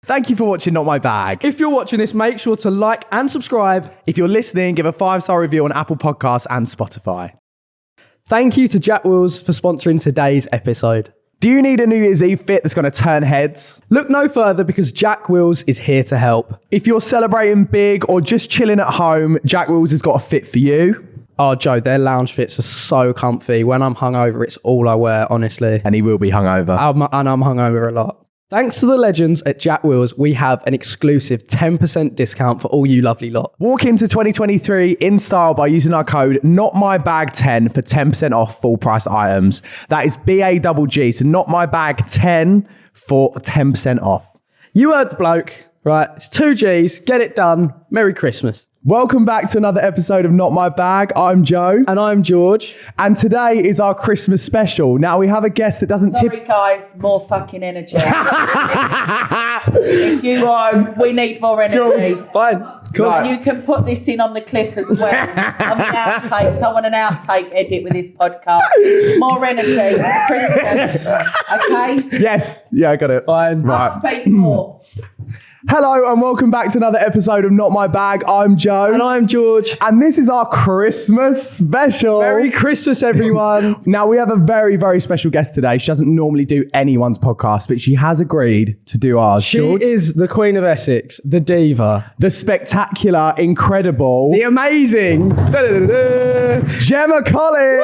Thank you for watching Not My Bag. If you're watching this, make sure to like and subscribe. If you're listening, give a 5-star review on Apple Podcasts and Spotify. Thank you to Jack Wills for sponsoring today's episode. Do you need a New Year's Eve fit that's going to turn heads? Look no further because Jack Wills is here to help. If you're celebrating big or just chilling at home, Jack Wills has got a fit for you. Oh, Joe, their lounge fits are so comfy. When I'm hungover, it's all I wear, honestly. And he will be hungover. And I'm hungover a lot. Thanks to the legends at Jack Wills, we have an exclusive 10% discount for all you lovely lot. Walk into 2023 in style by using our code NOTMYBAG10 for 10% off full price items. That is BAGG, so NOTMYBAG10 for 10% off. You heard the bloke, right? It's 2 G's, get it done. Merry Christmas. Welcome back to another episode of Not My Bag. I'm Joe. And I'm George. And today is our Christmas special. Now we have a guest that doesn't Sorry guys, more fucking energy. If you want, we need more energy. Fine. Cool. And you can put this in on the clip as well. On the outtakes. I want an outtake edit with this podcast. More energy. It's Christmas. Okay? Yes. Yeah, I got it. Fine. Right. Upbeat more. Hello and welcome back to another episode of Not My Bag. I'm Joe. And I'm George. And this is our Christmas special. Merry Christmas, everyone. Now, we have a very, very special guest today. She doesn't normally do anyone's podcast, but she has agreed to do ours. She George? is the Queen of Essex, the diva, The spectacular, incredible, the amazing Gemma Collins.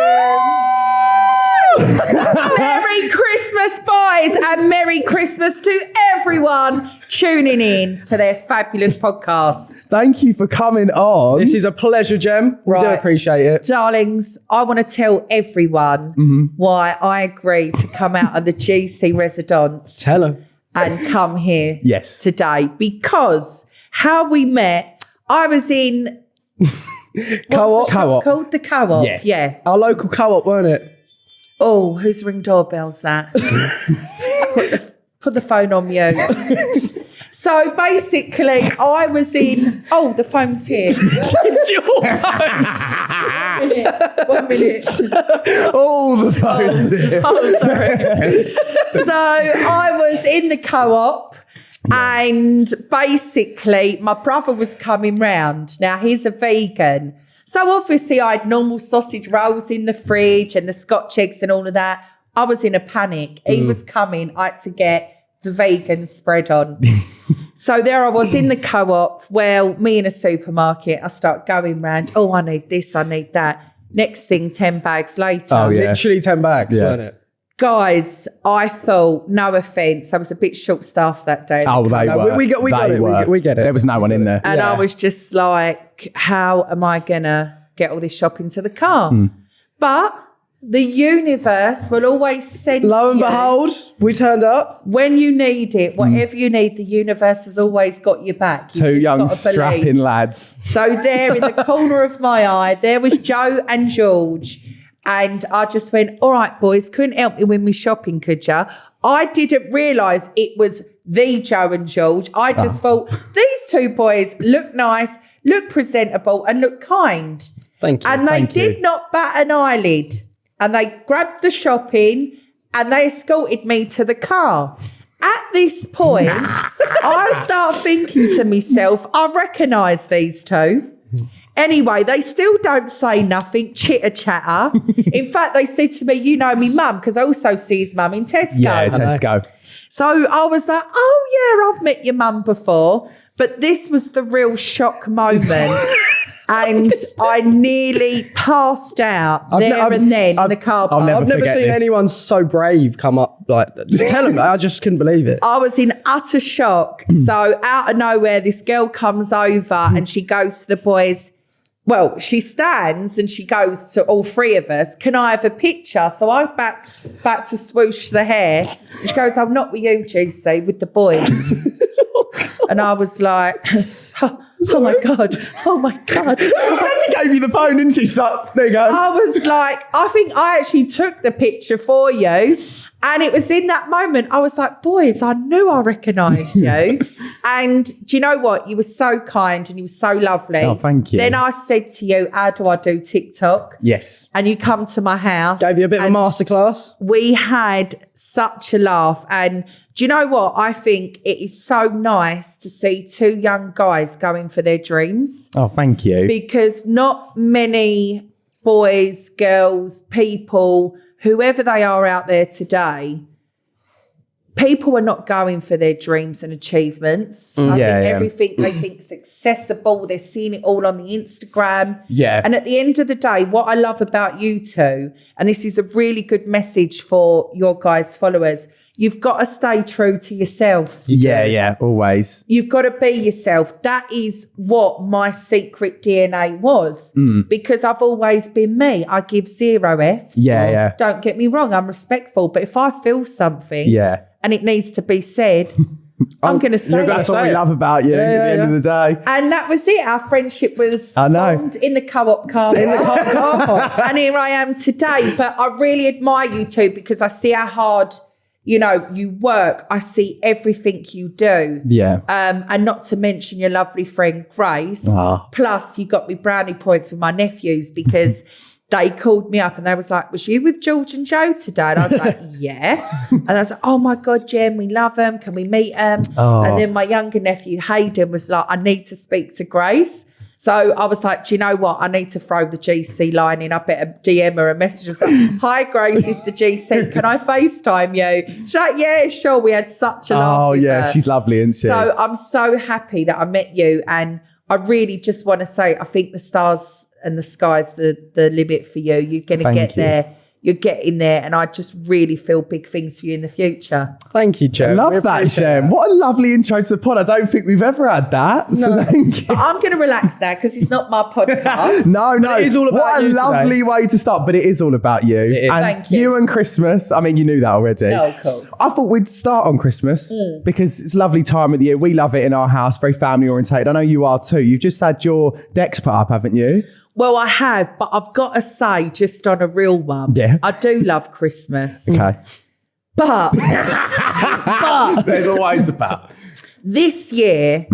Merry Christmas, boys, and Merry Christmas to everyone tuning in to their fabulous podcast. Thank you for coming on. This is a pleasure, Gem. We do Right. appreciate it. Darlings, I want to tell everyone why I agreed to come out of the GC residence Tell her. and come here Yes. today, because how we met, I was in Co-op. called the Co-op. Yeah. Our local co-op, weren't it? Oh, whose ring doorbell's that? Put the phone on mute. So basically, I was in. Oh, the phone's here. It's your phone. 1 minute. All the phones here. Oh, sorry. So I was in the Co-op. And basically, my brother was coming round. Now, he's a vegan. So obviously, I had normal sausage rolls in the fridge and the Scotch eggs and all of that. I was in a panic. He was coming. I had to get the vegan spread on. So there I was in the Co-op. Well, me in a supermarket. I start going round. Oh, I need this. I need that. Next thing, 10 bags later. Oh, yeah. Literally 10 bags, Yeah. weren't it? Guys, I thought, no offence, I was a bit short-staffed that day. Oh, they No, were. we get They it. were. We get it. There was no one in there. And Yeah. I was just like, how am I going to get all this shopping to the car? But the universe will always send Lo and you, behold, we turned up. when you need it, whatever you need, the universe has always got your back. You've Two just young gotta believe. strapping lads. So there in the corner of my eye, there was Joe and George. And I just went, all right, boys, couldn't help me with me shopping, could ya? I didn't realise it was the Joe and George. I just thought, these two boys look nice, look presentable and look kind. Thank you. And they Thank did you. not bat an eyelid. And they grabbed the shopping and they escorted me to the car. At this point, I start thinking to myself, I recognise these two. Anyway, they still don't say nothing, chitter-chatter. In fact, they said to me, you know me mum, because I also see his mum in Tesco. Yeah, Tesco. So I was like, oh, yeah, I've met your mum before. But this was the real shock moment. And I nearly passed out in the car park. never I've never forget seen this. anyone so brave come up like tell them. I just couldn't believe it. I was in utter shock. So out of nowhere, this girl comes over and she goes to the boys. Well, she stands and she goes to all three of us. Can I have a picture? So I back to swoosh the hair. And she goes, I'm not with you, GC, with the boys. And I was like, oh my God. She gave you the phone, didn't she? She's like, there you go. I was like, I think I actually took the picture for you. And it was in that moment, I was like, boys, I knew I recognised you. And do you know what? You were so kind and you were so lovely. Oh, thank you. Then I said to you, how do I do TikTok? Yes. And you come to my house. Gave you a bit of a masterclass. We had such a laugh. And do you know what? I think it is so nice to see two young guys going for their dreams. Oh, thank you. Because not many boys, girls, people, whoever they are out there today, people are not going for their dreams and achievements. I think everything they think is accessible. They're seeing it all on the Instagram. Yeah. And at the end of the day, what I love about you two, and this is a really good message for your guys' followers, you've got to stay true to yourself. Yeah, always. You've got to be yourself. That is what my secret DNA was, because I've always been me. I give 0 Fs. Yeah. Don't get me wrong, I'm respectful, but if I feel something and it needs to be said, I'm going to say it. That's what we love about you at the end of the day. And that was it. Our friendship was formed in the co-op car park. And here I am today. But I really admire you two because I see how hard you work. I see everything you do. Yeah. And not to mention your lovely friend Grace. Ah. Plus, you got me brownie points with my nephews because they called me up and they was like, was you with George and Joe today? And I was like, yeah. And I was like, oh my God, Jem, we love them. Can we meet them? Oh. And then my younger nephew, Hayden, was like, I need to speak to Grace. So I was like, do you know what? I need to throw the GC line in. I better DM her a message. I was like, hi, Grace, it's the GC. Can I FaceTime you? She's like, yeah, sure. We had such a laugh. Oh, with yeah, her. she's lovely, isn't she? So I'm so happy that I met you. And I really just want to say, I think the stars and the sky's the limit for you. You're going to get there. You're getting there. And I just really feel big things for you in the future. Thank you, Jem. Love that, Jem. What a lovely intro to the pod. I don't think we've ever had that. So thank you. But I'm going to relax now because it's not my podcast. No. It is all about what you a today. lovely way to start, but it is all about you. It is. And Thank you. and Christmas. I mean, you knew that already. No, of course. I thought we'd start on Christmas because it's a lovely time of the year. We love it in our house, very family orientated. I know you are too. You've just had your decks put up, haven't you? Well, I have, but I've got to say, just on a real one, Yeah. I do love Christmas. Okay. But There's always about. this year,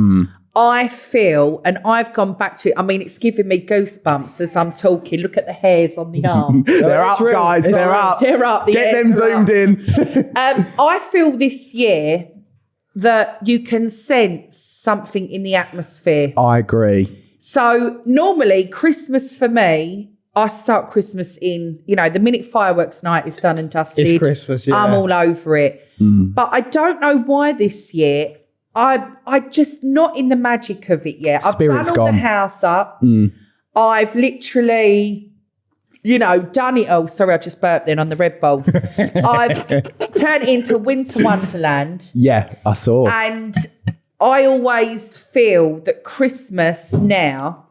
I feel, and I've gone back to, I mean, it's giving me goosebumps as I'm talking. Look at the hairs on the arm. They're up, real. guys. It's They're real. up. They're up. The Get them hairs are zoomed up. in. I feel this year that you can sense something in the atmosphere. I agree. So normally Christmas for me, I start Christmas in, the minute fireworks night is done and dusted. It's Christmas, yeah. I'm all over it. But I don't know why this year, I just not in the magic of it yet. Spirit's I've done all gone. the house up. I've literally, done it all. Sorry, I just burped then on the Red Bull. I've turned it into a winter wonderland. Yeah, I saw. And I always feel that Christmas now,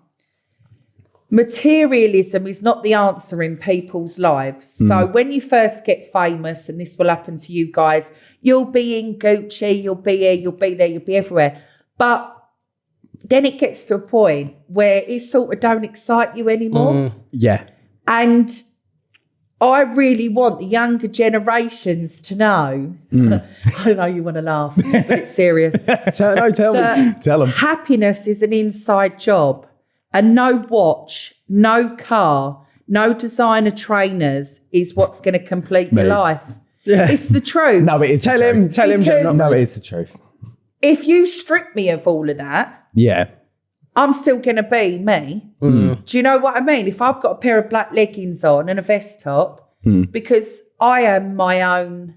materialism is not the answer in people's lives. So when you first get famous, and this will happen to you guys, you'll be in Gucci, you'll be here, you'll be there, you'll be everywhere. But then it gets to a point where it sort of don't excite you anymore. Yeah. And I really want the younger generations to know. I know you want to laugh, but it's serious. Tell me. Tell them. Happiness is an inside job, and no watch, no car, no designer trainers is what's going to complete your life. Yeah. It's the truth. No, it is. Tell him, Jem. Because- No, it is the truth. If you strip me of all of that, Yeah. I'm still going to be me. Do you know what I mean? If I've got a pair of black leggings on and a vest top, because I am my own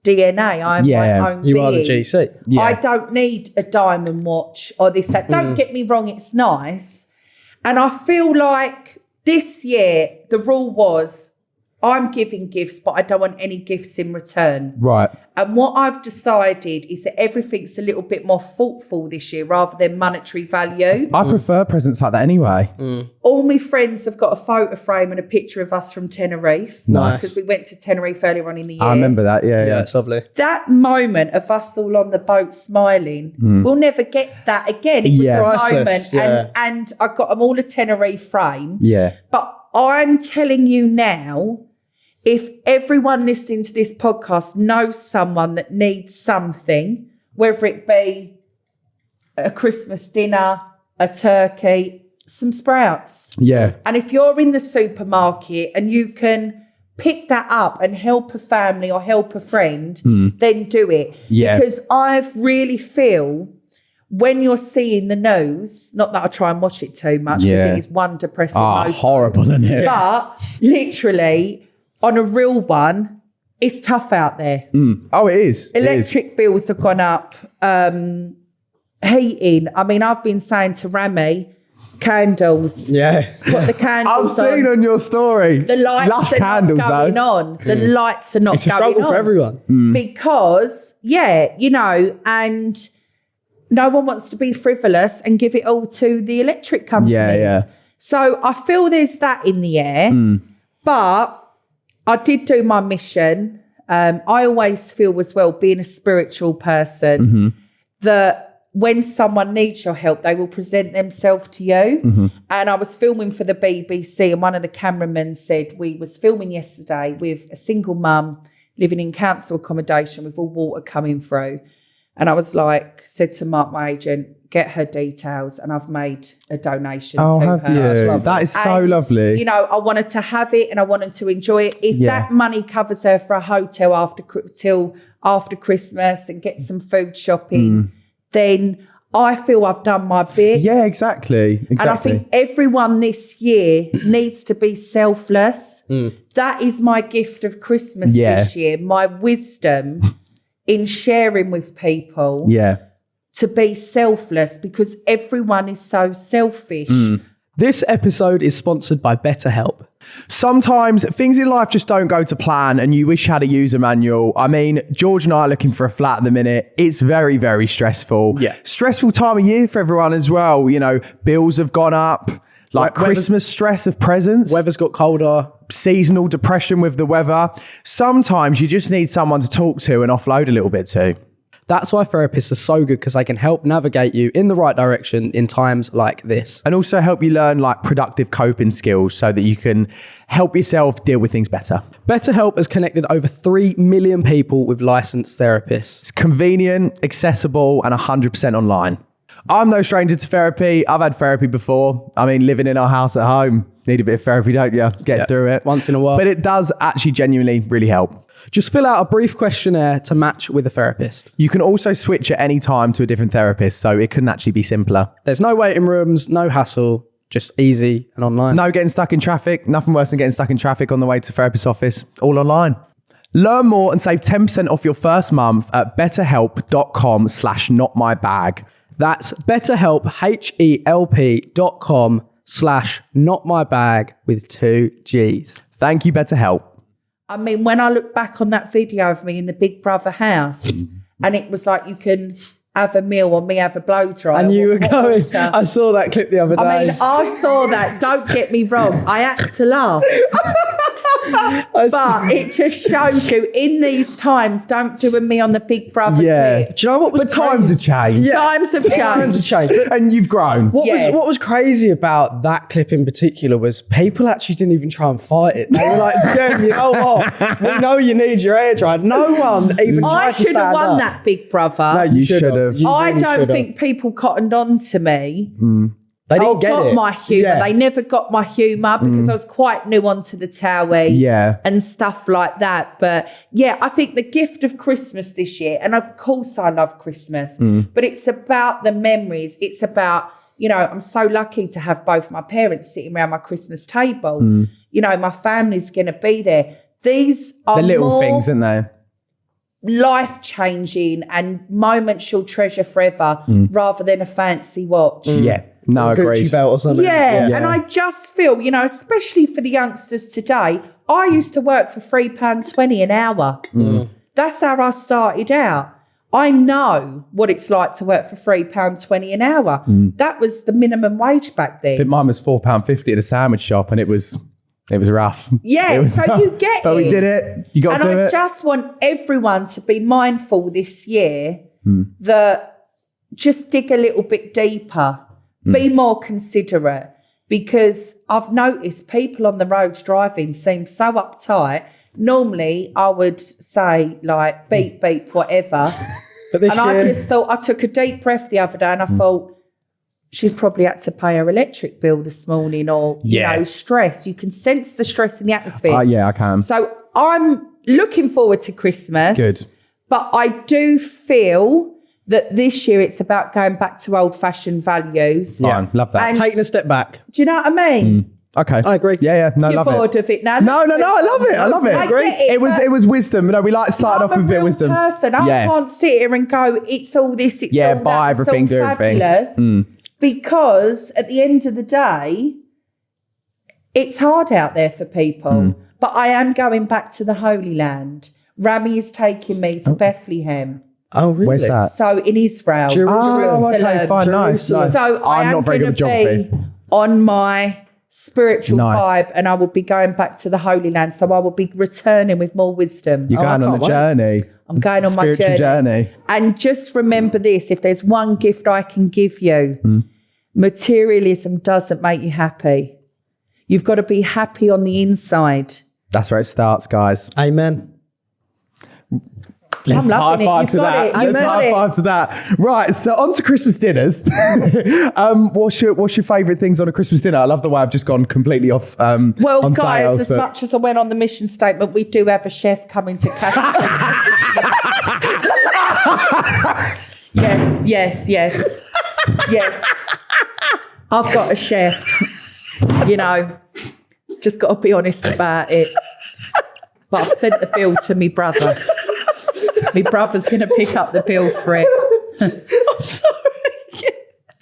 DNA, I am my own You being. are the GC. Yeah. I don't need a diamond watch or this, that. Don't get me wrong, it's nice. And I feel like this year, the rule was, I'm giving gifts, but I don't want any gifts in return. Right. And what I've decided is that everything's a little bit more thoughtful this year rather than monetary value. I prefer presents like that anyway. All my friends have got a photo frame and a picture of us from Tenerife. Nice. Because we went to Tenerife earlier on in the year. I remember that. Yeah. Yeah, it's lovely. That moment of us all on the boat smiling, we'll never get that again. It was Yeah. a Priceless, moment. yeah. And I got them all a Tenerife frame. Yeah. But I'm telling you now, if everyone listening to this podcast knows someone that needs something, whether it be a Christmas dinner, a turkey, some sprouts. Yeah. And if you're in the supermarket and you can pick that up and help a family or help a friend, then do it. Yeah. Because I really feel when you're seeing the news, not that I try and watch it too much because it is one depressing moment. Horrible, isn't it? But literally, on a real one, it's tough out there. Oh, it is. Electric bills have gone up. Heating. I mean, I've been saying to Rami, candles. Yeah. Put the candles I've seen on your story. The lights Lush are candles, not going though. on. The lights are not It's a going struggle on. for everyone. Because, and no one wants to be frivolous and give it all to the electric companies. Yeah. So I feel there's that in the air. But I did do my mission. I always feel as well, being a spiritual person, that when someone needs your help, they will present themselves to you. And I was filming for the BBC and one of the cameramen said, we was filming yesterday with a single mum living in council accommodation with all water coming through. And I was like, said to Mark, my agent, get her details. And I've made a donation to have her. you? That is so And, lovely. You know, I wanted to have it and I wanted to enjoy it. If that money covers her for a hotel till after Christmas and get some food shopping, then I feel I've done my bit. Yeah, exactly. And I think everyone this year needs to be selfless. That is my gift of Christmas this year, my wisdom in sharing with people to be selfless, because everyone is so selfish. This episode is sponsored by BetterHelp. Sometimes things in life just don't go to plan and you wish you had a user manual. I mean, George and I are looking for a flat at the minute. It's very, very stressful. Yeah. Stressful time of year for everyone as well. You know, bills have gone up, like Christmas stress of presents. Weather's got colder. Seasonal depression with the weather. Sometimes you just need someone to talk to and offload a little bit to. That's why therapists are so good, because they can help navigate you in the right direction in times like this. And also help you learn like productive coping skills so that you can help yourself deal with things better. BetterHelp has connected over 3 million people with licensed therapists. It's convenient, accessible, and 100% online. I'm no stranger to therapy. I've had therapy before. I mean, living in our house at home, need a bit of therapy, don't you? Get through it. Once in a while. But it does actually genuinely really help. Just fill out a brief questionnaire to match with a therapist. You can also switch at any time to a different therapist, so it couldn't actually be simpler. There's no waiting rooms, no hassle, just easy and online. No getting stuck in traffic. Nothing worse than getting stuck in traffic on the way to therapist's office. All online. Learn more and save 10% off your first month at betterhelp.com/notmybag. That's BetterHelp, HELP.com/notmybag with 2 G's. Thank you, BetterHelp. I mean, when I look back on that video of me in the Big Brother house, and it was like you can have a meal or me have a blow dry. And you were hot going, water. I saw that clip the other day. I mean, I saw that. Don't get me wrong. I had to laugh. But it just shows you, in these times, don't do a me on the Big Brother clip. Do you know what was But times have changed. Times have Times have changed. changed. And you've grown. What was crazy about that clip in particular was people actually didn't even try and fight it. They were like, Jem, you know what? We know you need your hair dried. No one even tried I to should have stand won up. that Big Brother. No, You should have. You I really don't should think people cottoned on to me. They didn't get got it. my humour. Yeah. They never got my humour because I was quite new onto the towie and stuff like that. But yeah, I think the gift of Christmas this year, and of course I love Christmas, but it's about the memories. It's about, you know, I'm so lucky to have both my parents sitting around my Christmas table. You know, my family's going to be there. These are The little more things, aren't they? life-changing and moments you'll treasure forever rather than a fancy watch. Yeah. No, agreed. Gucci belt or something. Yeah, and I just feel, you know, especially for the youngsters today, I used to work for £3.20 an hour. That's how I started out. I know what it's like to work for £3.20 an hour. That was the minimum wage back then. I think mine was £4.50 at a sandwich shop, and it was rough. Yeah, It was so rough. you get But it. we did it. You got And to do I it. just want everyone to be mindful this year that just dig a little bit deeper, be more considerate, because I've noticed people on the roads driving seem so uptight normally I would say like beep, beep, whatever. But this And year, I just thought, I took a deep breath the other day and I thought, she's probably had to pay her electric bill this morning or, you know, stress. You can sense the stress in the atmosphere. Yeah, I can. So I'm looking forward to Christmas. Good. But I do feel that this year it's about going back to old-fashioned values. Fine, love that. And- taking a step back. Do you know what I mean? Okay. I agree. Yeah. No, You're love bored it. of it now. No, I love it. I love it. I get It was but wisdom. You know, we like started off I'm with a bit of real wisdom. person. I can't sit here and go, it's all this, it's all buy that, everything, it's all do everything. fabulous. Because at the end of the day, it's hard out there for people. But I am going back to the Holy Land. Rami is taking me to Bethlehem. Oh, really? Where's that? So in Israel. Jerusalem. Oh, okay, fine, nice. So I I'm am not very going good to at be geography. on my spiritual Nice. vibe and I will be going back to the Holy Land. So I will be returning with more wisdom. You're going on a can't wait. journey. I'm going on my Spiritual journey. And just remember this, if there's one gift I can give you, materialism doesn't make you happy. You've got to be happy on the inside. That's where it starts, guys. Amen. I'm loving it. You've got it. You've Let's got high it. five to that. Right, so on to Christmas dinners. What's your favourite things on a Christmas dinner? I love the way I've just gone completely off Well, on guys, sales, as but- much as I went on the mission statement, we do have a chef coming to Catholic. Yes. I've got a chef. You know, just got to be honest about it. But I've sent the bill to me brother. My brother's going to pick up the bill for it. I'm sorry.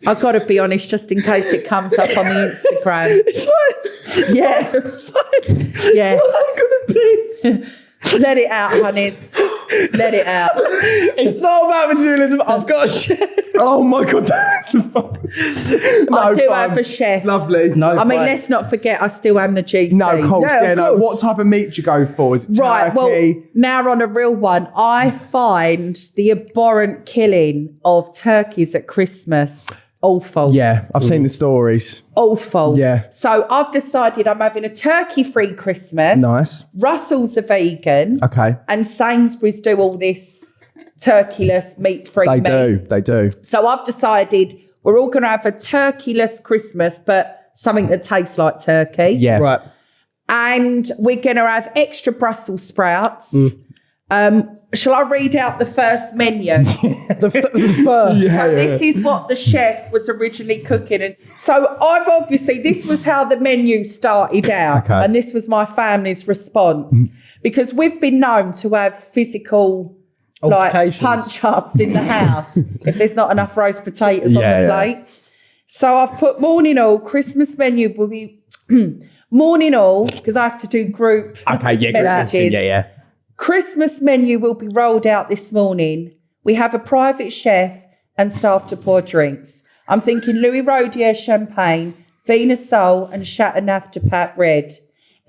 I've got to be honest, just in case it comes up on the Instagram. It's fine. Yeah. It's fine. Yeah. It's not gonna be. Let it out, honeys. Let it out. It's not about materialism. I've got a chef. Oh my God, that's fun. I do have a chef. Lovely. No, I mean, fine. let's not forget, I still am the GC. No, cold. Yeah, Yeah, of no. course. What type of meat do you go for? Is it Right, well, turkey? now on a real one, I find the abhorrent killing of turkeys at Christmas awful. Yeah, I've seen the stories. Awful. Yeah. So I've decided I'm having a turkey-free Christmas. Nice. Russell's a vegan. Okay. And Sainsbury's do all this turkeyless, meat-free meat. They do. So I've decided we're all going to have a turkeyless Christmas, but something that tastes like turkey. Yeah. Right. And we're going to have extra Brussels sprouts. Shall I read out the first menu? The first. So this is what the chef was originally cooking. And so I've obviously, this was how the menu started out. Okay. And this was my family's response. Because we've been known to have physical like Altercations. punch-ups in the house if there's not enough roast potatoes on Yeah, the yeah. plate. So I've put morning all, Christmas menu will be morning all, because I have to do group messages. Yeah. Christmas menu will be rolled out this morning. We have a private chef and staff to pour drinks. I'm thinking Louis Rodier champagne, Venus Soul and Chateau Neuf de Pat Red.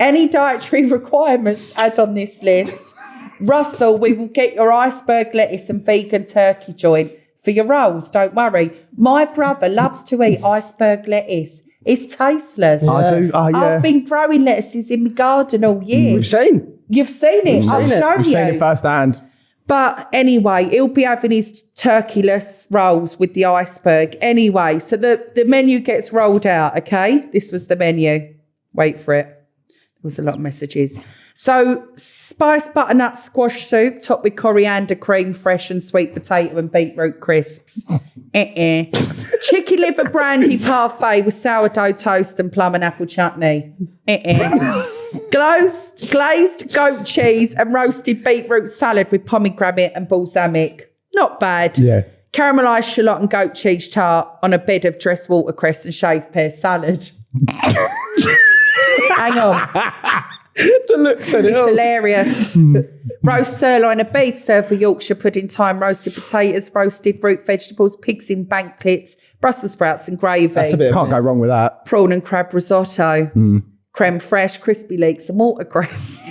Any dietary requirements add on this list. Russell, we will get your iceberg lettuce and vegan turkey joint for your rolls, don't worry. My brother loves to eat iceberg lettuce. It's tasteless. I do. Oh, yeah. I've been growing lettuces in my garden all year. We've seen. You've seen it. I'll show We've you. seen it firsthand. But anyway, he'll be having his turkeyless rolls with the iceberg. Anyway, so the menu gets rolled out, okay? This was the menu. Wait for it. There was a lot of messages. So spiced butternut squash soup topped with coriander cream, fresh and sweet potato and beetroot crisps. Chicken liver brandy parfait with sourdough toast and plum and apple chutney. Glazed goat cheese and roasted beetroot salad with pomegranate and balsamic. Not bad. Yeah. Caramelised shallot and goat cheese tart on a bed of dressed watercress and shaved pear salad. Hang on. The look said it It's all. hilarious. Roast sirloin of beef served with Yorkshire pudding, thyme, roasted potatoes, roasted root vegetables, pigs in banklets, Brussels sprouts and gravy. That's a bit. Can't go wrong with that. Prawn and crab risotto. Creme fraiche, crispy leeks and watercress.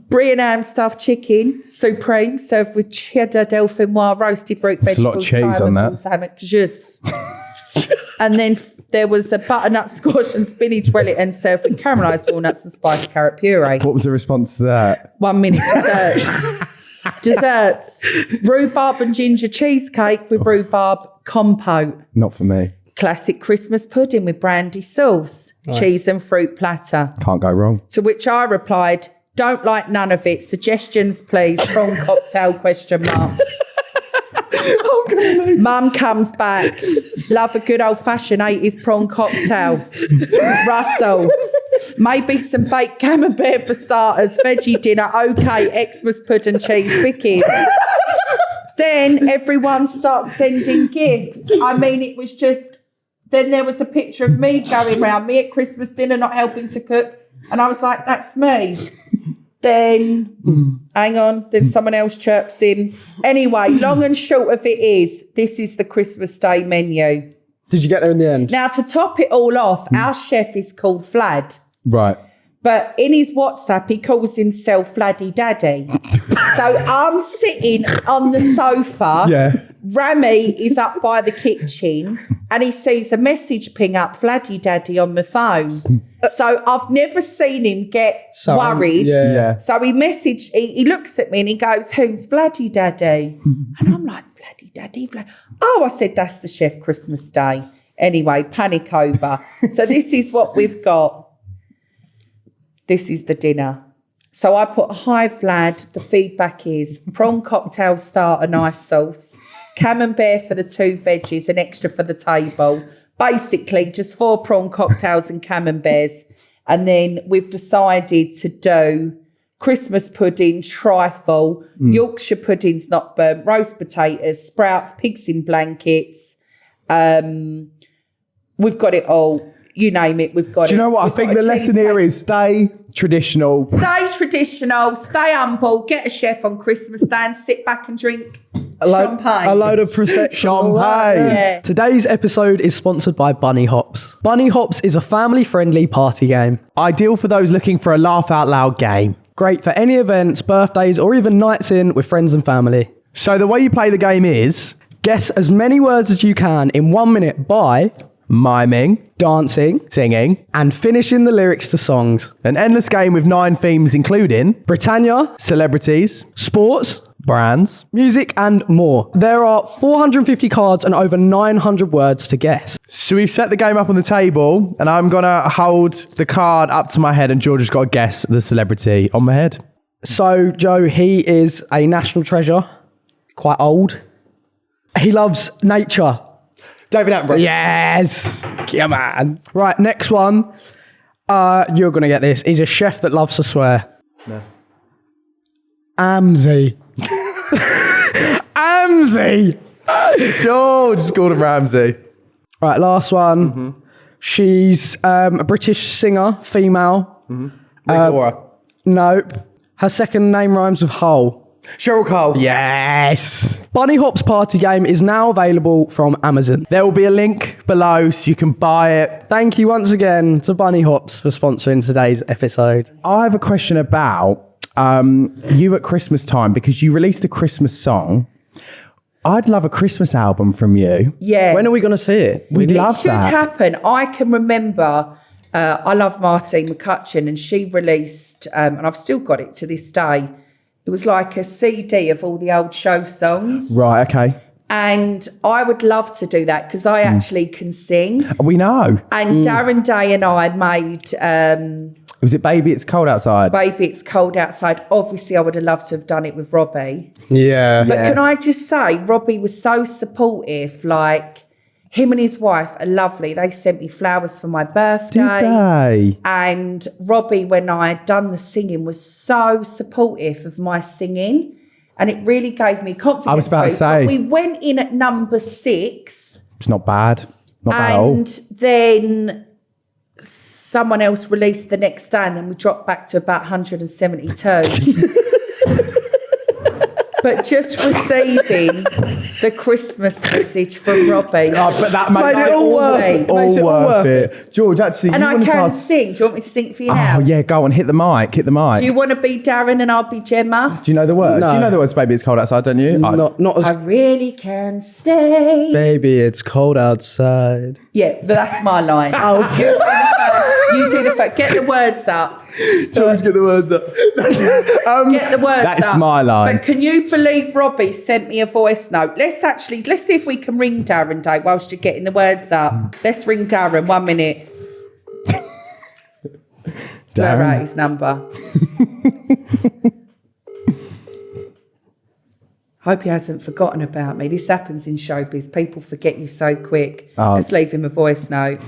Brie and ham stuffed chicken, supreme, served with cheddar dauphinoise, roasted root There's a lot of vegetables, cheese thyme on and that. balsamic jus. And then There was a butternut squash and spinach Wellington served with caramelised walnuts and spiced carrot puree. What was the response to that? 1 minute desserts. Rhubarb and ginger cheesecake with rhubarb compote. Not for me. Classic Christmas pudding with brandy sauce. Nice. Cheese and fruit platter. Can't go wrong. To which I replied, don't like none of it. Suggestions, please. Prawn cocktail, question mark. Mum comes back. Love a good old-fashioned 80s prawn cocktail. Russell. Maybe some baked camembert for starters. Veggie dinner. Okay. Xmas pudding, cheese, bickies. Then everyone starts sending gifts. I mean, it was just... Then there was a picture of me going round, me at Christmas dinner not helping to cook. And I was like, that's me. Then, hang on, then someone else chirps in. Anyway, long and short of it is, this is the Christmas Day menu. Did you get there in the end? Now, to top it all off, our chef is called Vlad. Right. But in his WhatsApp, he calls himself Vladdy Daddy. So I'm sitting on the sofa. Yeah. Rami is up by the kitchen and he sees a message ping up, Vladdy Daddy, on my phone. So I've never seen him get worried. Yeah. So he looks at me and he goes, who's Vladdy Daddy? And I'm like, Vladdy Daddy? Oh, I said, that's the chef Christmas Day. Anyway, panic over. So this is what we've got. This is the dinner. So I put, hi Vlad, the feedback is prawn cocktail starter, nice sauce, camembert for the 2 veggies, an extra for the table. Basically, just 4 prawn cocktails and camemberts. And then we've decided to do Christmas pudding, trifle, Yorkshire puddings not burnt, roast potatoes, sprouts, pigs in blankets. We've got it all. You name it, we've got it. Do you know what? I think the lesson here is stay traditional. Stay traditional, stay humble, get a chef on Christmas Day and sit back and drink champagne. A load of Prosecco. Champagne. Yeah. Today's episode is sponsored by Bunny Hops. Bunny Hops is a family-friendly party game. Ideal for those looking for a laugh out loud game. Great for any events, birthdays, or even nights in with friends and family. So the way you play the game is Guess as many words as you can in 1 minute by miming, dancing, singing, and finishing the lyrics to songs. an endless game with 9 themes including Britannia, celebrities, sports, brands. music, and more. There are 450 cards and over 900 words to guess. So we've set the game up on the table and I'm going to hold the card up to my head and George has got to guess the celebrity on my head. So, Joe, he is a national treasure, quite old. He loves nature. David Attenborough. Yes! Come on. Right, next one. You're going to get this. He's a chef that loves to swear. No. Amzi. Amzi! George Gordon Ramsay. Right, last one. She's a British singer, female. Rita Ora. Nope. Her second name rhymes with Hull. Cheryl Cole. Yes. Bunny Hop's party game is now available from Amazon. There will be a link below so you can buy it. Thank you once again to Bunny Hops for sponsoring today's episode. I have a question about you at Christmas time because you released a Christmas song. I'd love a Christmas album from you. Yeah. When are we going to see it? We'd love It should that. happen. I can remember, I love Martine McCutcheon and she released, and I've still got it to this day, it was like a CD of all the old show songs. Right, okay. And I would love to do that because I actually can sing. We know. And Darren Day and I made Was it Baby It's Cold Outside? Baby It's Cold Outside. Obviously, I would have loved to have done it with Robbie. Yeah. But can I just say, Robbie was so supportive. Like, him and his wife are lovely. They sent me flowers for my birthday. Did they? And Robbie, when I had done the singing, was so supportive of my singing. And it really gave me confidence. I was about to say. But we went in at number 6. It's not bad. Not bad at all. And then someone else released the next day and then we dropped back to about 172. but just receiving the Christmas message from Robbie. Oh, but that made it all worth it. All worth it. George, actually, And you I wanted to can ask- sing. Do you want me to sing for you now? Oh, yeah, go on, hit the mic. Do you want to be Darren and I'll be Gemma? Do you know the words? No. Do you know the words, baby, it's cold outside, don't you? Not as I really can stay. baby, it's cold outside. Yeah, but that's my line. Oh, You do the first. Get the words up. George, get the words up. Get the words up. That's my line. But can you believe Robbie sent me a voice note? Let's see if we can ring Darren, Dave, whilst you're getting the words up. Let's ring Darren. 1 minute. Blur out his number. Hope he hasn't forgotten about me. This happens in showbiz. People forget you so quick. Let's leave him a voice note.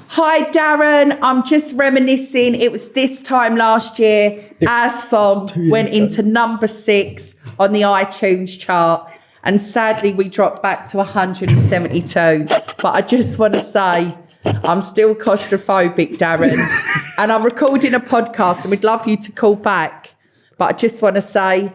Hi, Darren. I'm just reminiscing. It was this time last year. Our song went into number 6 on the iTunes chart. And sadly, we dropped back to 172. But I just want to say, I'm still claustrophobic, Darren. And I'm recording a podcast and we'd love you to call back. But I just want to say,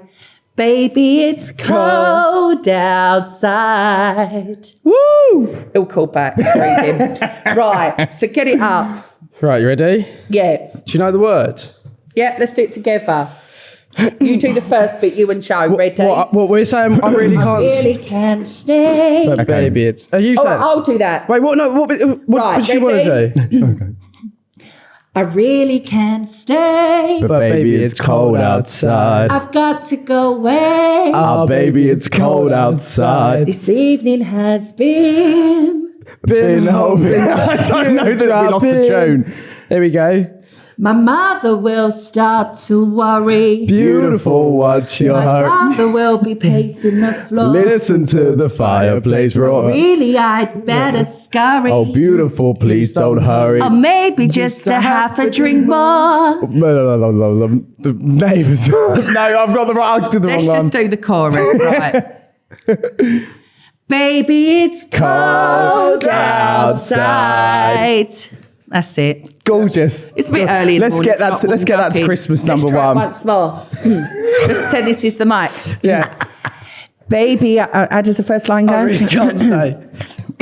baby, it's cold outside. woo! He'll call back. Read him. Right, so get it up. Right, you ready? Yeah. Do you know the words? Yeah, let's do it together. You do the first bit, you and Joe. Ready? What we're saying? I really can't. Really can't stay. But baby, it's. Are you Oh, saying? I'll do that. Wait, what? No, what Right, does she want to ready? do? I really can't stay. But baby, it's cold outside. I've got to go away. Oh, baby, it's cold outside. This evening has been. Been hoping. I don't know that we lost the tune. There we go. My mother will start to worry. Beautiful, what's your My heart? father will be pacing the floor. Listen to the fireplace roar. Really, I'd better scurry. Oh, beautiful, please don't hurry. Or maybe just a half a drink more. The neighbours. No, I've got the right. I'll do the Let's wrong just one. do the chorus, right? Baby, it's cold outside. That's it. Gorgeous. It's a bit early. In the Let's morning, get that. it's not Let's get warmed that to up in. Christmas Let's number try it one. once more. Let's pretend this is the mic. Yeah. Baby, how does the first line go? I really can't stay.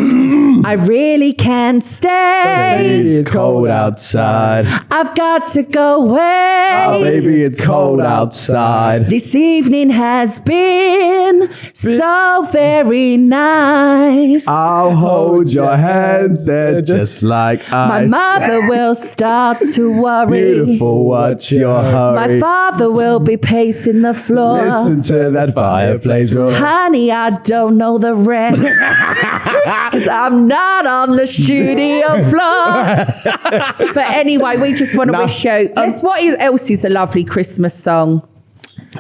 I really can't stay. It's cold outside. I've got to go away. Oh, baby, it's cold outside. This evening has been so very nice. I'll hold your hands, they're just like My ice. mother will start to worry. Beautiful, what's your My hurry? father will be pacing the floor. Listen to that fireplace roar. Honey, I don't know the rest. 'Cause I'm not on the studio floor. But anyway, we just want to wish you. What else is a lovely Christmas song? Do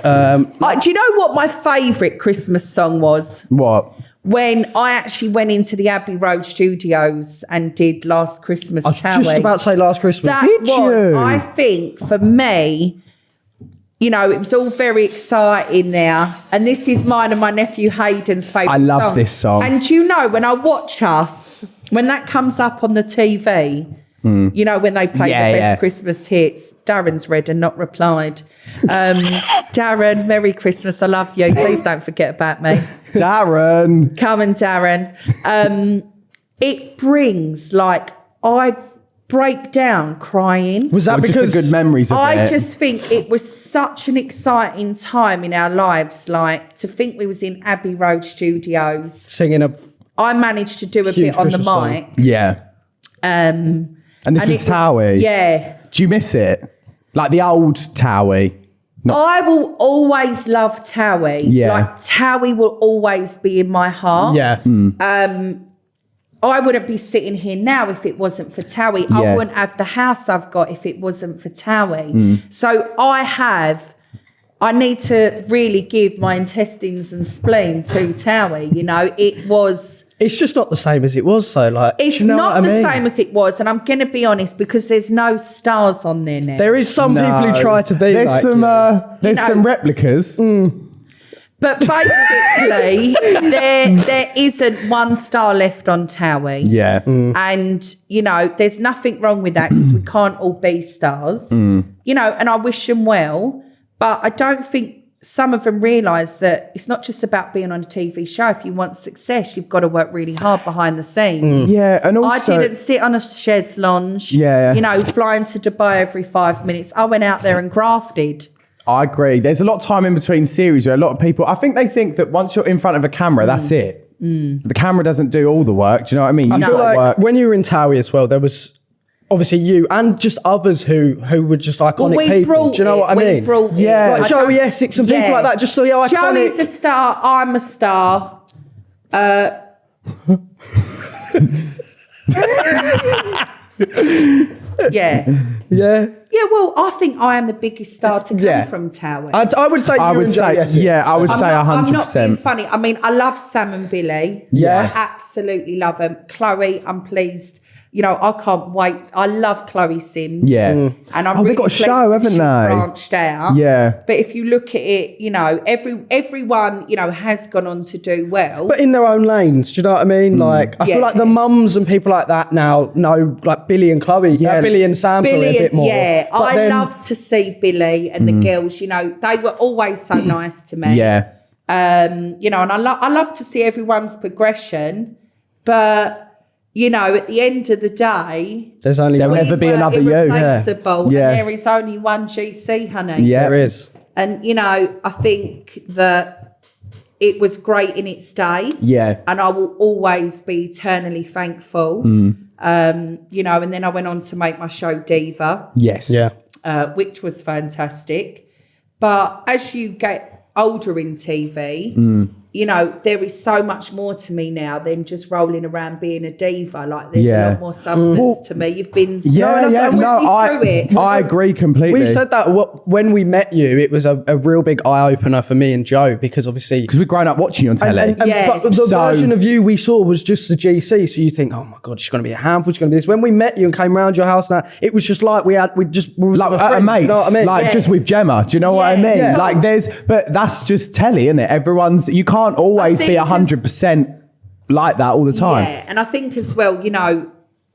you know what my favourite Christmas song was? What? When I actually went into the Abbey Road studios and did Last Christmas I was Towie. just about to say Last Christmas. That Did was, you? I think, for me, you know, it was all very exciting there. And this is mine and my nephew Hayden's favourite I love song. this song. And you know, when I watch us, when that comes up on the TV, you know, when they play Yeah, the best yeah. Christmas hits, Darren's read and not replied. Darren, Merry Christmas. I love you. Please don't forget about me. Darren. Come on, Darren. It brings, like, I break down crying. Was that Or just because the good memories of I it? just think it was such an exciting time in our lives. Like, to think we was in Abbey Road Studios. singing a I managed to do a Huge bit on the Christmas song. mic. Yeah. And And this was Towie. Yeah. Do you miss it? Like the old Towie? I will always love Towie. Yeah. Like, Towie will always be in my heart. yeah. I wouldn't be sitting here now if it wasn't for Towie. Yeah. I wouldn't have the house I've got if it wasn't for Towie. So I need to really give my intestines and spleen to Towie. You know, It's just not the same as it was though. Like it's do you know not what I the mean? same as it was. And I'm going to be honest, because there's no stars on there now. There is some people who try to be There's like some You know- some replicas. But basically, there isn't one star left on Towie. Yeah. And, you know, there's nothing wrong with that because we can't all be stars. You know, and I wish them well. But I don't think some of them realise that it's not just about being on a TV show. If you want success, you've got to work really hard behind the scenes. Yeah, and also... I didn't sit on a chaise lounge, Yeah. you know, flying to Dubai every 5 minutes. I went out there and grafted. I agree. There's a lot of time in between series where a lot of people... I think they think that once you're in front of a camera, that's it. The camera doesn't do all the work. Do you know what I mean? I feel like when you were in Towie as well, there was... Obviously, you and just others who were just iconic people. Do you know what I mean? Like Joey Essex and people like that. Just so iconic. Joey's a star. I'm a star. Yeah, well, I think I am the biggest star to come from Towie. I would say I would say 100%. I'm not being funny. I mean, I love Sam and Billy. Yeah. I absolutely love them. Chloe, I'm pleased. You know, I can't wait. I love Chloe Sims. Yeah. And I'm they've really got a pleased show, that haven't she's they? branched out. Yeah. But if you look at it, you know, everyone, you know, has gone on to do well. But in their own lanes, do you know what I mean? Like, I feel like the mums and people like that now know, like Billy and Chloe, Billy and Sam, a bit more. Yeah, I love to see Billy and the girls, you know, they were always so nice to me. Yeah. You know, and I love to see everyone's progression, but... You know, at the end of the day, there'll never be another you. Irreplaceable, and there is only one GC, honey. Yeah, there is. And you know, I think that it was great in its day. Yeah, and I will always be eternally thankful. You know, and then I went on to make my show Diva. Yes. Yeah. Which was fantastic. But as you get older in TV. You know, there is so much more to me now than just rolling around being a diva. Like, there's a lot more substance to me. You've been I agree completely. We said that when we met you, it was a real big eye opener for me and Joe because obviously we've grown up watching you on telly. But the version of you we saw was just the GC. So you think, oh my god, she's going to be a handful. She's going to be this. When we met you and came around your house, now it was just like we were like mates, you know what I mean? like just with Gemma. Do you know what I mean? Yeah. Like but that's just telly, isn't it? You can't always be 100% like that all the time. Yeah, and I think as well, you know,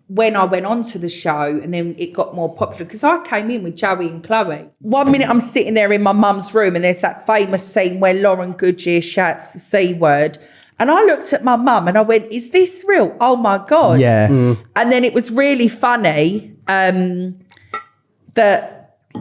when I went on to the show and then it got more popular, because I came in with Joey and Chloe. 1 minute I'm sitting there in my mum's room and there's that famous scene where Lauren Goodyear shouts the C word. And I looked at my mum and I went, is this real? Oh my God. Yeah. And then it was really funny that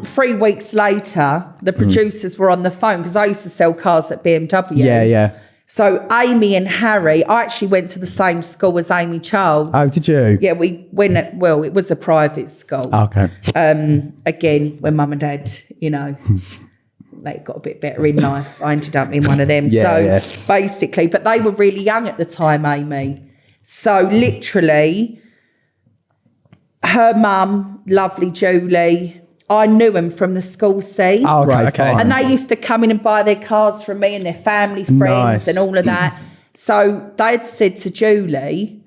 3 weeks later, the producers were on the phone because I used to sell cars at BMW. Yeah. So Amy and Harry, I actually went to the same school as Amy Charles. Oh, did you? Yeah, we went it was a private school. Okay. Again, when mum and dad, you know, they got a bit better in life, I ended up in one of them. Basically, but they were really young at the time, Amy. So literally, her mum, lovely Julie, I knew them from the school scene. Oh, okay. Fine. And they used to come in and buy their cars from me and their family friends and all of that. So they'd said to Julie,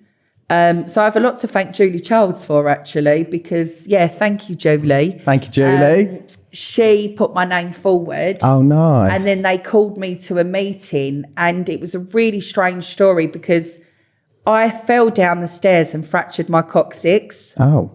so I have a lot to thank Julie Childs for, actually, because, thank you, Julie. Thank you, Julie. She put my name forward. Oh, nice. And then they called me to a meeting, and it was a really strange story because I fell down the stairs and fractured my coccyx. Oh.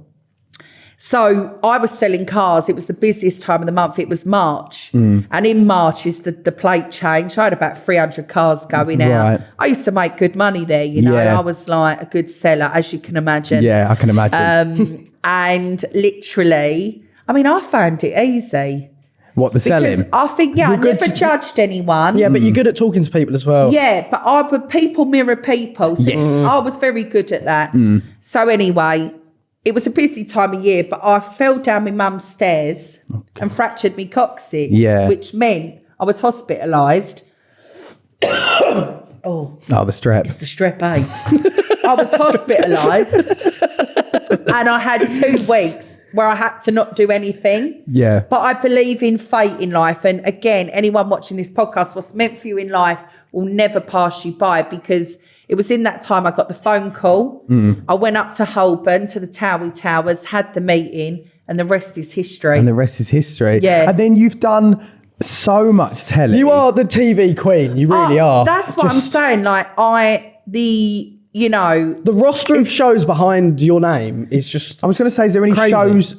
So I was selling cars. It was the busiest time of the month. It was March. And in March is the plate change. I had about 300 cars going out. I used to make good money there, you know. I was like a good seller, as you can imagine. Yeah, I can imagine. And literally, I mean, I found it easy. What, the selling? Because I think, I never judged anyone. Yeah, but you're good at talking to people as well. Yeah, but people mirror people. So I was very good at that. So anyway, it was a busy time of year, but I fell down my mum's stairs and fractured my coccyx, which meant I was hospitalised. The strep. It's the strep, eh? I was hospitalised and I had 2 weeks where I had to not do anything. Yeah. But I believe in fate in life. And again, anyone watching this podcast, what's meant for you in life will never pass you by, because it was in that time I got the phone call. I went up to Holborn, to the Towie Towers, had the meeting, and the rest is history. Yeah. And then you've done so much telly. You are the TV queen. You really are. That's what I'm saying. Like, the roster of shows behind your name is just I was going to say, is there any crazy. shows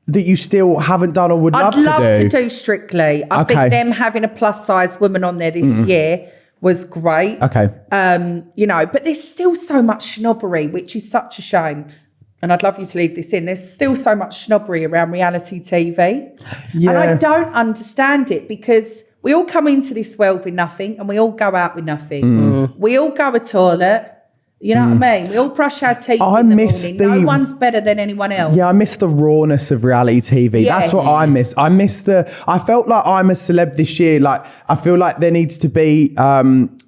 that you still haven't done or would I'd love love to do? to do Strictly. I Okay. think them having a plus size woman on there this year was great. Okay. You know, but there's still so much snobbery, which is such a shame. And I'd love you to leave this in. There's still so much snobbery around reality TV. Yeah. And I don't understand it because we all come into this world with nothing and we all go out with nothing. We all go to toilet. You know what I mean? We all brush our teeth in the morning. No one's better than anyone else. Yeah, I miss the rawness of reality TV. Yeah. That's what I miss. I felt like I'm a celeb this year. Like, I feel like there needs to be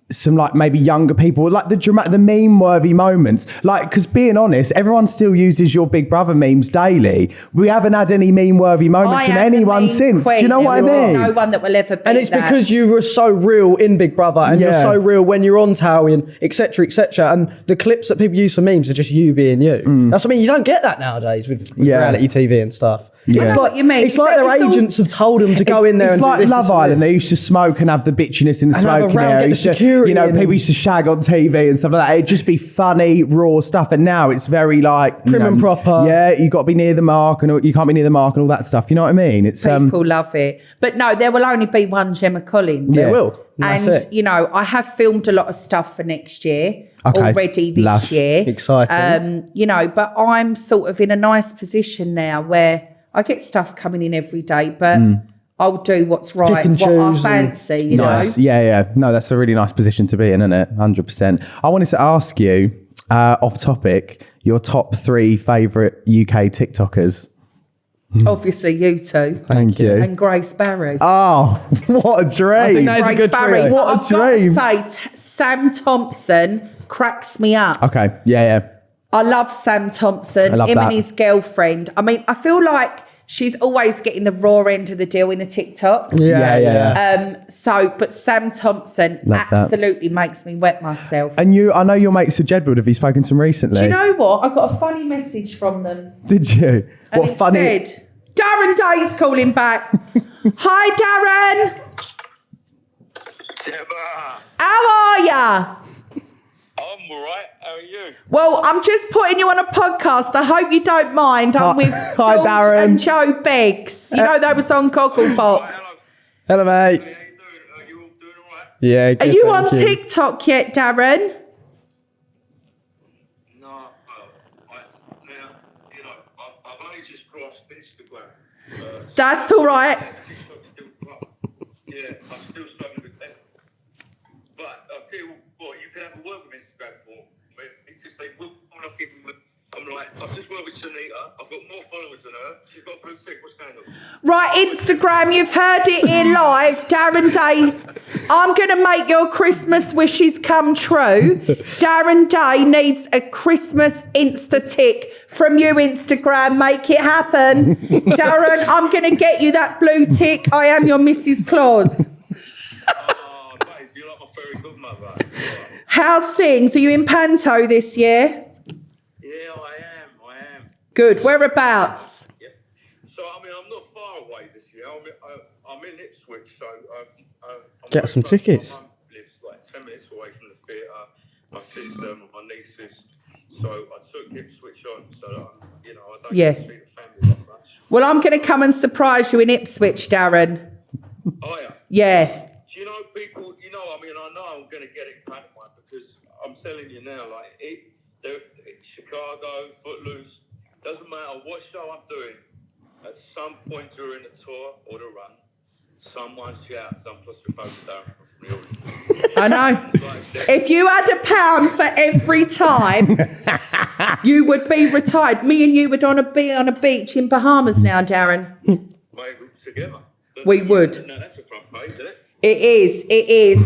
some like maybe younger people, like the meme worthy moments. Like, because being honest, everyone still uses your Big Brother memes daily. We haven't had any meme worthy moments from anyone since. Do you know what I mean? No one that will ever be. And it's because you were so real in Big Brother and you're so real when you're on Towie and etc. And the clips that people use for memes are just you being you. That's what I mean. You don't get that nowadays with reality TV and stuff. Yeah. It's I know like, what you mean. it's like their agents have told them to go in there It's and like do this, Love this, and Island. this. They used to smoke and have the bitchiness in the And have a smoking round, area. get the Used to- security in people and- used to shag on TV and stuff like that. It'd just be funny, raw stuff. And now it's very like Prim and proper. Yeah, you got to be near the mark and you can't be near the mark and all that stuff. You know what I mean? It's people love it. But no, there will only be one Gemma Collins. Yeah. They will. And, That's it. you know, I have filmed a lot of stuff for next year already this Lush. year. Exciting. You know, but I'm sort of in a nice position now where I get stuff coming in every day, but I'll do what's right, and what I choose and- fancy, you know. nice. Yeah. No, that's a really nice position to be in, isn't it? 100%. I wanted to ask you, off topic, your top 3 favourite UK TikTokers. Obviously, you two. Thank you. And Grace Barry. Oh, what a dream. I think that is a Grace good Barry. trio. What a I've got to dream. say, Sam Thompson cracks me up. Okay, yeah. I love Sam Thompson, I love him that. and his girlfriend. I mean, I feel like she's always getting the raw end of the deal in the TikToks. Yeah. But Sam Thompson Love that. absolutely makes me wet myself. And I know your mates with Jedward. Have you spoken to them recently? Do you know what? I got a funny message from them. Did you? And What it funny? said, Darren Day's calling back. Hi, Darren. Gemma, How are ya? I'm all right. How are you? Well, I'm just putting you on a podcast. I hope you don't mind. I'm with Hi, George Darren. and Joe Beggs. You know they was on Gogglebox. Hello. Hello, mate. How you doing? Are you all doing all right? Yeah, Are good, you thank on TikTok yet, Darren? No, I've only just crossed Instagram. That's all right. Yeah, I'm still struggling with that. But I tell you what, you can have a word with Instagram for me. It's just like, I'm like, I've just worked with Sunita. I've got more followers than her. She's got a blue tick. What's going on? Right, Instagram, you've heard it here live. Darren Day, I'm going to make your Christmas wishes come true. Darren Day needs a Christmas Insta tick from you, Instagram. Make it happen. Darren, I'm going to get you that blue tick. I am your Mrs. Claus. Oh, mate, you're like my fairy godmother. How's things? Are you in Panto this year? Yeah, I am. Good. Whereabouts? Yeah. So, I mean, I'm not far away this year. I'm in Ipswich, so... I'm Get some very close. tickets. My mum lives like 10 minutes away from the theatre. My sister, my nieces. So I took Ipswich on so that, I don't Yeah. get to see the family that much. Well, I'm going to come and surprise you in Ipswich, Darren. Oh, yeah. Yeah. Do you know people, I know I'm going to get it pantomime because I'm telling you now, like, Chicago, Footloose, doesn't matter what show I'm doing, at some point during the tour or the run, someone shouts, I'm claustrophobic, Darren. I know. If you had £1 for every time, you would be retired. Me and you would be on a beach in Bahamas now, Darren. Maybe together. We would. No, that's a front page, isn't it? It is.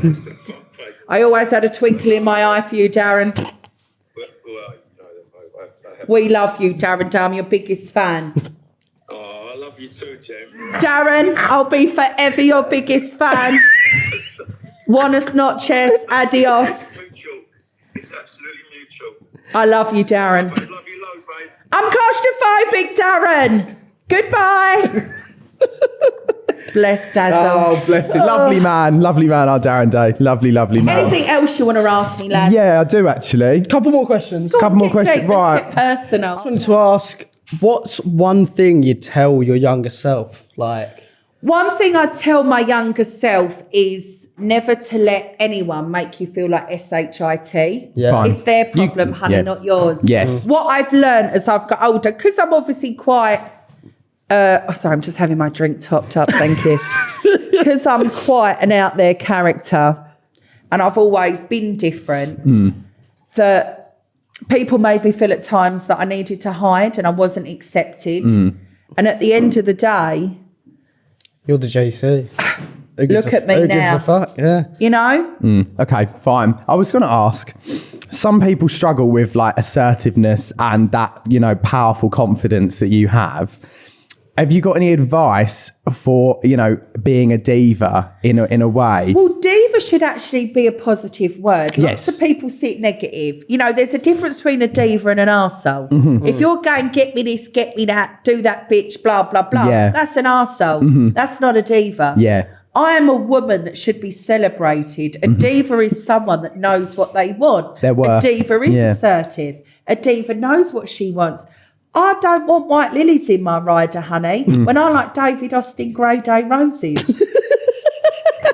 That's a front page. I always had a twinkle in my eye for you, Darren. Well, I have. We love you, Darren. I'm your biggest fan. Oh, I love you too, Jem. Darren, I'll be forever your biggest fan. Buenas noches. Adios. Mutual. It's absolutely mutual. I love you, Darren. I love you loads, babe. I'm claustrophobic, Darren. Goodbye. Bless Dazzle. Oh, bless you. Lovely man, our Darren Day. Lovely man. Anything else you want to ask me, lad? Yeah, I do actually. Couple more questions. Couple more Get questions. deep, Right. let's get personal. I wanted to ask, What's one thing you'd tell your younger self? Like, one thing I'd tell my younger self is never to let anyone make you feel like SHIT. Yeah. Fine. It's their problem, honey, not yours. Yes. What I've learned as I've got older, because I'm obviously quite... sorry, I'm just having my drink topped up, thank you. Because I'm quite an out there character and I've always been different, that people made me feel at times that I needed to hide and I wasn't accepted. And at the end of the day... you're the JC. Look at me who now. gives a fuck? Yeah. You know? Okay, fine. I was going to ask, some people struggle with like assertiveness and that, you know, powerful confidence that you have. Have you got any advice for, you know, being a diva in a way? Well, diva should actually be a positive word. Yes. Lots of people see it negative. You know, there's a difference between a diva and an arsehole. If you're going, get me this, get me that, do that bitch, blah, blah, blah, that's an arsehole. That's not a diva. Yeah. I am a woman that should be celebrated. A diva is someone that knows what they want. Their worth. A diva is assertive. A diva knows what she wants. I don't want white lilies in my rider, honey, when I like David Austin Grey Day roses.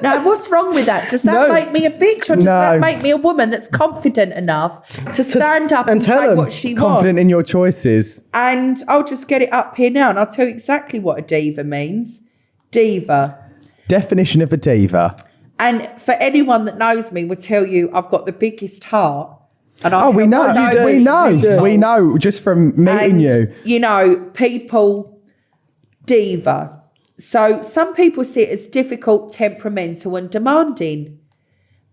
Now, what's wrong with that? Does that make me a bitch or does that make me a woman that's confident enough to stand up and say what she wants? Confident in your choices. And I'll just get it up here now and I'll tell you exactly what a diva means. Diva. Definition of a diva. And for anyone that knows me will tell you I've got the biggest heart. And we know just from meeting you. You know, people, diva. So some people see it as difficult, temperamental and demanding.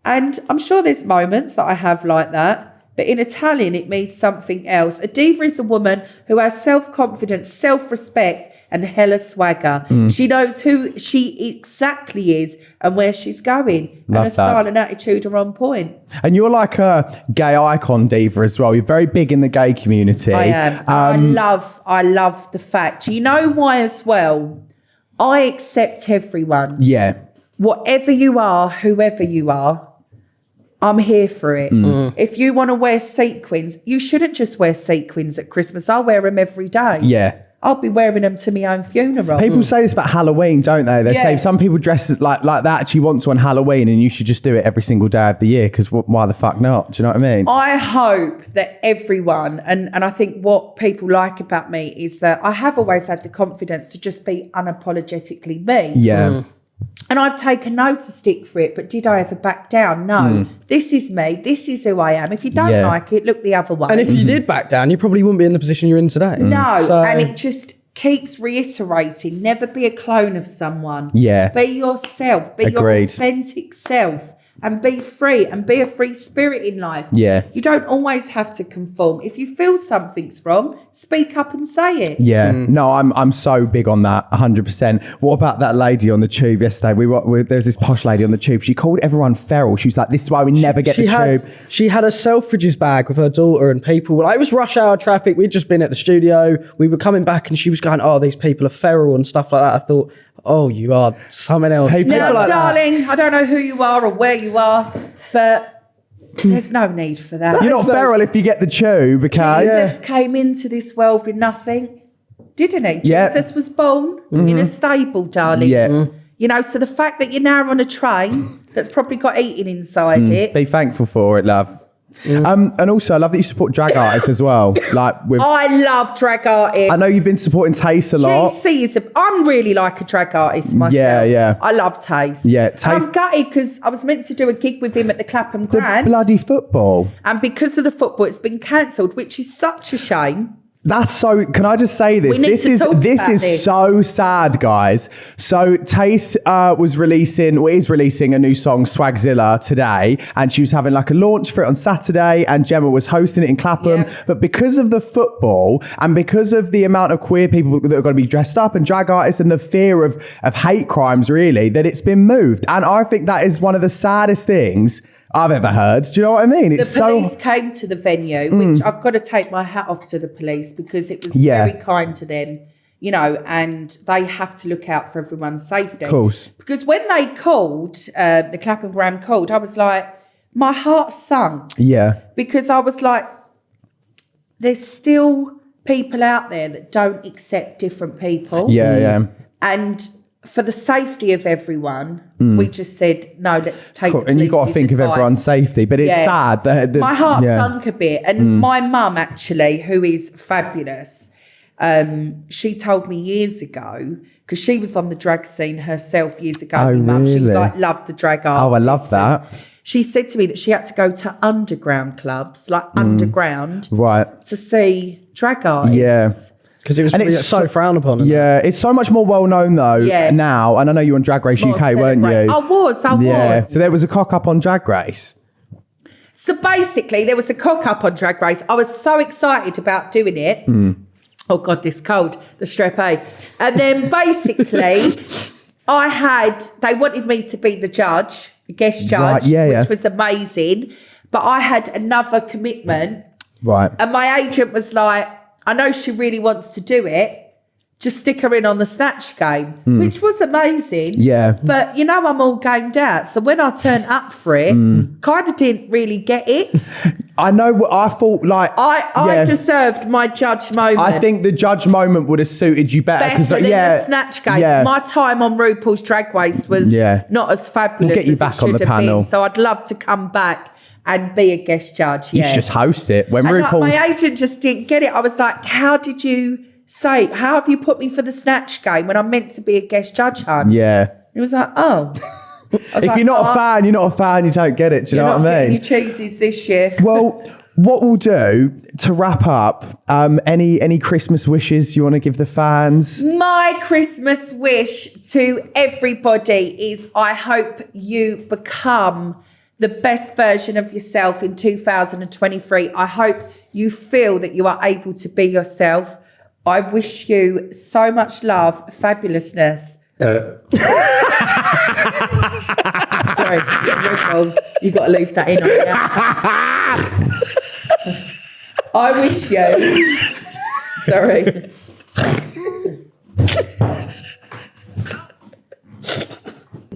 And I'm sure there's moments that I have like that. But in Italian, it means something else. A diva is a woman who has self-confidence, self-respect and hella swagger. She knows who she exactly is and where she's going. Love and her style and attitude are on point. And you're like a gay icon diva as well. You're very big in the gay community. I am. I love the fact. You know why as well? I accept everyone. Yeah. Whatever you are, whoever you are, I'm here for it. If you want to wear sequins, you shouldn't just wear sequins at Christmas. I'll wear them every day. Yeah. I'll be wearing them to my own funeral. People say this about Halloween, don't they? They say some people dress like that actually want to on Halloween and you should just do it every single day of the year because why the fuck not? Do you know what I mean? I hope that everyone, and I think what people like about me is that I have always had the confidence to just be unapologetically me. Yeah. And I've taken no to stick for it, but did I ever back down? No. This is me. This is who I am. If you don't like it, look the other way. And if you did back down, you probably wouldn't be in the position you're in today. No, and it just keeps reiterating, never be a clone of someone. Yeah. Be yourself. Be your authentic self. And be free and be a free spirit in life. Yeah. You don't always have to conform. If you feel something's wrong, speak up and say it. Yeah. No, I'm so big on that, 100%. What about that lady on the tube yesterday? There's this posh lady on the tube. She called everyone feral. She was like, this is why we never get the tube. She had a Selfridges bag with her daughter and people. Like, it was rush hour traffic. We'd just been at the studio. We were coming back and she was going, oh, these people are feral and stuff like that. I thought, oh, you are something else. Now, like darling, I don't know who you are or where you are, but there's no need for that. You're not feral if you get the tube, okay? Jesus came into this world with nothing, didn't he? Yeah. Jesus was born in a stable, darling. Yeah. You know, so the fact that you're now on a train that's probably got eating inside it. Be thankful for it, love. And also, I love that you support drag artists as well. I love drag artists. I know you've been supporting Taste a lot. I'm really like a drag artist myself. Yeah. I love Taste. Yeah, Taste. I'm gutted because I was meant to do a gig with him at the Clapham Grand. The bloody football. And because of the football, it's been cancelled, which is such a shame. That's so. Can I just say this? This is so sad, guys. So Taste is releasing a new song, Swagzilla, today, and she was having like a launch for it on Saturday, and Gemma was hosting it in Clapham. Yeah. But because of the football and because of the amount of queer people that are going to be dressed up and drag artists and the fear of hate crimes, really, that it's been moved. And I think that is one of the saddest things I've ever heard. Do you know what I mean? The police came to the venue, which I've got to take my hat off to the police because it was very kind to them, you know, and they have to look out for everyone's safety. Of course. Because when they called, the Clapham Grand called, I was like, my heart sunk. Yeah. Because I was like, there's still people out there that don't accept different people. Yeah. And for the safety of everyone, we just said, no, let's take the And you've got to think of everyone's safety. But it's sad. My heart sunk a bit. And my mum, actually, who is fabulous, she told me years ago, because she was on the drag scene herself years ago. Oh, my mum, she was really? like, loved the drag artists. Oh, I love that. She said to me that she had to go to underground clubs, like underground, Right. to see drag artists. Yeah. Because it was so frowned upon. Yeah, it's so much more well known though now. And I know you were on Drag Race More UK, weren't you? I was. So there was a cock up on Drag Race. So basically, there was a cock up on Drag Race. I was so excited about doing it. Oh God, this cold, the strep A. And then basically, they wanted me to be the judge, the guest judge, which was amazing. But I had another commitment. Right. And my agent was like, I know she really wants to do it. Just stick her in on the Snatch Game, which was amazing. Yeah. But, I'm all gamed out. So when I turned up for it, kind of didn't really get it. I know what I thought, like... I deserved my judge moment. I think the judge moment would have suited you better. Better than the Snatch Game. Yeah. My time on RuPaul's Drag Race was not as fabulous We'll get you as back it on should the have panel. been. So I'd love to come back and be a guest judge. You should just host it. When And RuPaul's... my agent just didn't get it. I was like, how have you put me for the Snatch Game when I'm meant to be a guest judge, hon? Yeah. He was like, oh. If you're not a fan, you're not a fan, you don't get it. Do you know what I mean? You're not getting your cheesies this year. Well, what we'll do to wrap up, any Christmas wishes you want to give the fans? My Christmas wish to everybody is I hope you become the best version of yourself in 2023. I hope you feel that you are able to be yourself. I wish you so much love, fabulousness. Sorry, you got to leave that in on the outside. I wish you. Sorry.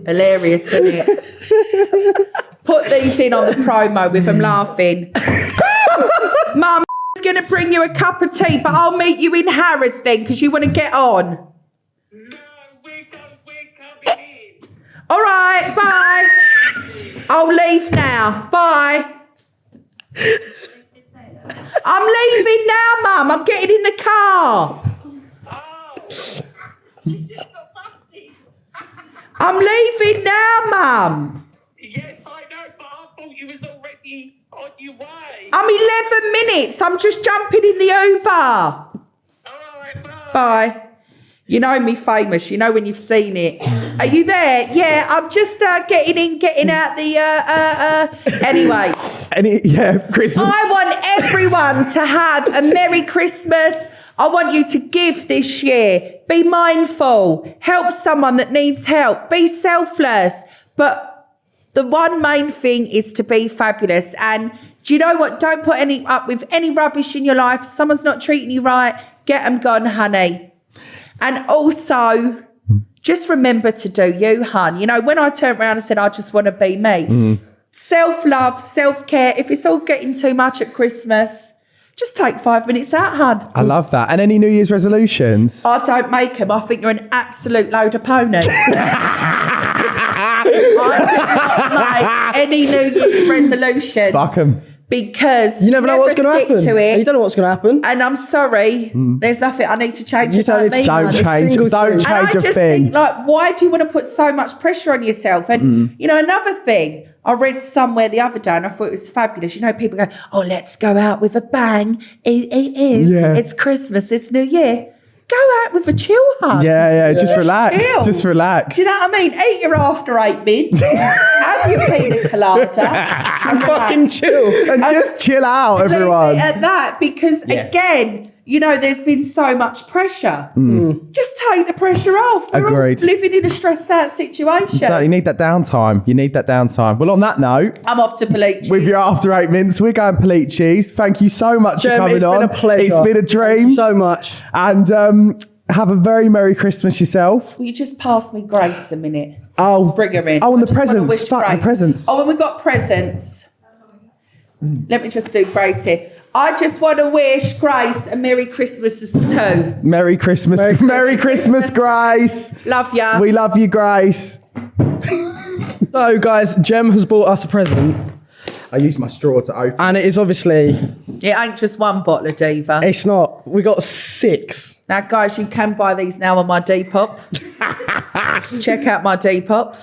Hilarious, isn't it? Put these in on the promo with them laughing. Mum is going to bring you a cup of tea, but I'll meet you in Harrods then because you want to get on. No, we're coming in. All right, bye. I'll leave now. Bye. I'm leaving now, Mum. I'm getting in the car. I'm leaving now, Mum. Yes, I know, but I thought you was already on your way. I'm 11 minutes. I'm just jumping in the Uber. All right, bye. Bye. You know me famous. You know when you've seen it. Are you there? Yeah, I'm just getting out the... Anyway. Christmas. I want everyone to have a Merry Christmas. I want you to give this year. Be mindful. Help someone that needs help. Be selfless. But the one main thing is to be fabulous. And do you know what? Don't put up with any rubbish in your life. If someone's not treating you right, get them gone, honey. And also, just remember to do you, hun. You know, when I turned around and said, I just want to be me. Self-love, self-care. If it's all getting too much at Christmas, just take 5 minutes out, hun. I love that. And any New Year's resolutions? I don't make them. I think you're an absolute load of pony. I do not make any New Year's resolutions. Fuck 'em. Because you never know what's going to happen. To it. You don't know what's going to happen. And I'm sorry, there's nothing I need to change. Don't change a thing. Think, like, why do you want to put so much pressure on yourself? And you know, another thing I read somewhere the other day, and I thought it was fabulous. You know, people go, "Oh, let's go out with a bang! Yeah. It's Christmas, it's New Year." Go out with a chill, hun. Yeah. Just relax. Chill. Just relax. Do you know what I mean? Eat your after 8 mint. Have your pina colada. And fucking chill. And just chill out, everyone. Leave it at that because, again, you know, there's been so much pressure. Just take the pressure off. We're Agreed. all living in a stressed out situation. So you need that downtime. Well, on that note, I'm off to Palici. with your after 8 minutes, we're going Palicis. Thank you so much for coming on. It's been a pleasure. It's been a dream. Thank you so much. And have a very Merry Christmas yourself. Will you just pass me Grace a minute? Oh, Just bring her in. Oh, and I the just wanna presents. wish Fuck, the Grace. presents. Oh, and we got presents. Let me just do Grace here. I just want to wish Grace a Merry Christmas too. Merry Christmas. Merry Christmas, Grace. Love ya. We love you, Grace. So, guys, Gem has bought us a present. I used my straw to open. And it is obviously... It ain't just one bottle of Diva. It's not. We got 6. Now, guys, you can buy these now on my Depop. Check out my Depop.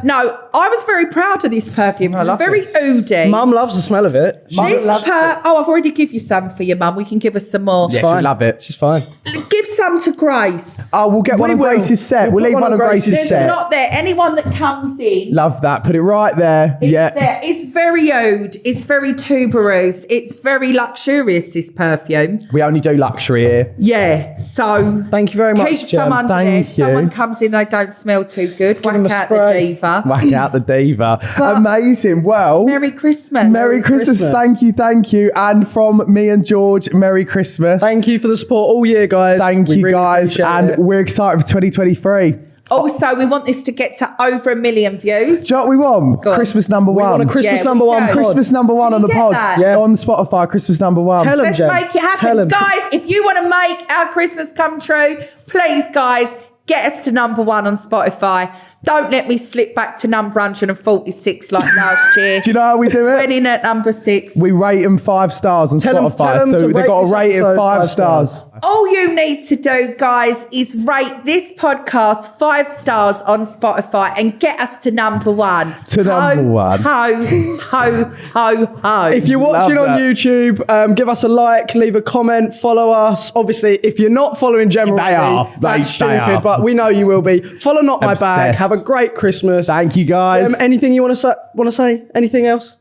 No, I was very proud of this perfume. It's very oody. Mum loves the smell of it. I've already give you some for your mum. We can give her some more. Yeah, she'll love it. She's fine. Give some to Grace. Oh, we'll get one on Grace's set. We'll leave one on Grace's There's set. not there. Anyone that comes in. Love that. Put it right there. It's Yeah. there. It's very oud. It's very tuberose. It's very luxurious, this perfume. We only do luxury here. Yeah. So Thank you very much, keep Gem. some under there. Thank If someone you. comes in, they don't smell too good. them Whack a out the spray. Diva. Whack out the Diva. But- Amazing. Well, Merry Christmas. Merry Christmas. Thank you. And from me and George, Merry Christmas. Thank you for the support all year, guys. Thank We you, really guys. appreciate And it. we're excited for 2023. Also, we want this to get to over 1 million views. Do you know what we want? Go on. Christmas number We one. want a Christmas Yeah, number we 1 do. pod. Christmas number one on the you get pod. that? Yeah. On Spotify, Christmas number one. Tell 'em, Let's Gem. make it happen. Tell 'em. Guys, if you want to make our Christmas come true, please, guys, get us to number 1 on Spotify. Don't let me slip back to number 146 like last year. Do you know how we do it? Winning at number 6. We rate them 5 stars on Tell 'em Spotify. to So they've rate got this to rate it episode 5 5 stars. All you need to do, guys, is rate this podcast 5 stars on Spotify and get us to number 1. To number one. Ho. If you're watching Love on that. YouTube, give us a like, leave a comment, follow us. Obviously, if you're not following Gemma They already, are. that's They stupid, are. but we know you will be. Follow Not My Bag. Obsessed. Have a great Christmas. Thank you, guys. Anything you want to say? Anything else?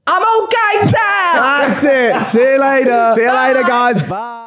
I'm all games out. That's it. See you later. See you later, guys. Bye.